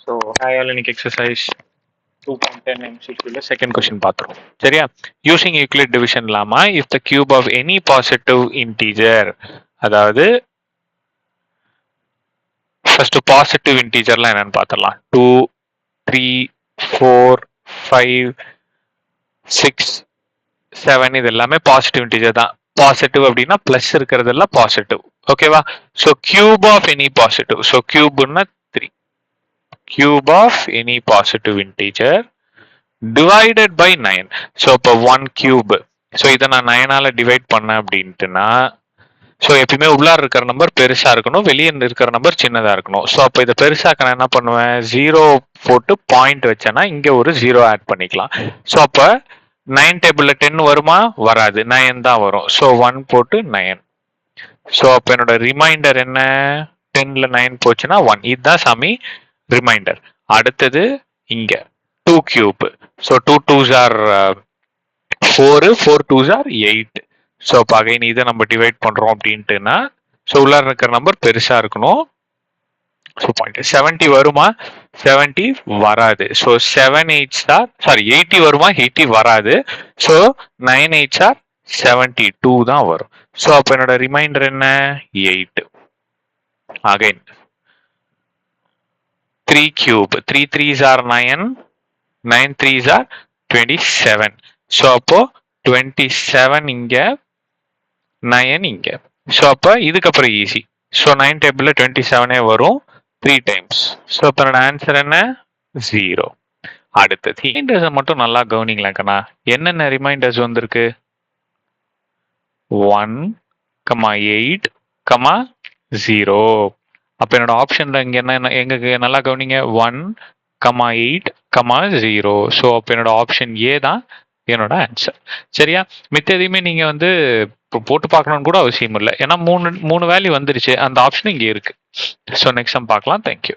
So ஹையாலினிக் exercise 2.10 MCQல second question பார்த்துருவோம். சரியா? யூசிங் யூக்ளிட் டிவிஷன் இல்லாம if the cube of any positive integer, அதாவது ஃபர்ஸ்ட் பாசிட்டிவ் இன்டீஜர்லாம் என்னன்னு பார்த்துடலாம். 2, 3, 4, 5, 6, 7 இது எல்லாமே பாசிட்டிவ் இன்டீஜர் தான். பாசிட்டிவ் அப்படின்னா பிளஸ் இருக்கிறதெல்லாம் பாசிட்டிவ். ஓகேவா? So cube of any positive. So கியூப்னா 3. Cube of any positive integer divided by 9. So இப்போ 1 cube. ஸோ இதை நான் 9ஆல டிவைட் பண்ணேன் அப்படின்ட்டுனா, ஸோ எப்பயுமே உள்ளார இருக்கிற நம்பர் பெருசா இருக்கணும், வெளியே இருக்கிற நம்பர் சின்னதா இருக்கணும். ஸோ அப்போ இதை பெருசாக்க நான் என்ன பண்ணுவேன், 0 போட்டு பாயிண்ட் வச்சேன்னா இங்க ஒரு 0 ஆட் பண்ணிக்கலாம். ஸோ அப்போ 9 டேபிள்ல 10 வருமா? வராது, 9 தான் வரும். ஸோ 1 போட்டு 9. ஸோ அப்போ என்னோட ரிமைண்டர் என்ன? 10ல 9 போச்சுன்னா 1. இதுதான் சாமி ரிமைண்டர். அடுத்தது இங்க 2 cube. So 2 2s are 4, 4 2s are 8. So அப்போ அகைன் இதை நம்ம டிவைட் பண்றோம் அப்படின்ட்டுனா, ஸோ உள்ள இருக்கிற நம்பர் பெருசா இருக்கணும். ஸோ பாயிண்ட் 70 வருமா? 70 வராது. ஸோ 7 8s are 80 வருமா? 80 வராது. ஸோ 9 8s are 72 தான் வரும். ஸோ அப்போ என்னோட ரிமைண்டர் என்ன? 8. Again 3 cube. 3 3s are 9, 9 3s are 27. So அப்போ 27 இங்க, 9 இங்க. ஸோ அப்போ இதுக்கப்புறம் ஈஸி. ஸோ 9 டேபிள்ல 27 வரும் 3 டைம்ஸ். ஸோ அப்போ என்னோட ஆன்சர் என்ன? 0. அடுத்தது ரிமைண்டர்ஸை மட்டும் நல்லா கவனிங்களேன் கண்ணா. என்னென்ன ரிமைண்டர்ஸ் வந்திருக்கு? 1, 8, 0. அப்ப என்னோட ஆப்ஷன்ல இங்க என்ன, எங்க நல்லா கவனிங்க, 1, 8, 0. ஸோ அப்ப என்னோட ஆப்ஷன் ஏ தான் என்னோட ஆன்சர். சரியா? மித்த எதையுமே நீங்க வந்து போட்டு பார்க்கணும்னு கூட அவசியம் இல்லை, ஏன்னா 3 வேல்யூ வந்துருச்சு, அந்த ஆப்ஷன் இங்க இருக்கு. ஸோ நெக்ஸ்ட் டைம் பார்க்கலாம். தேங்க்யூ.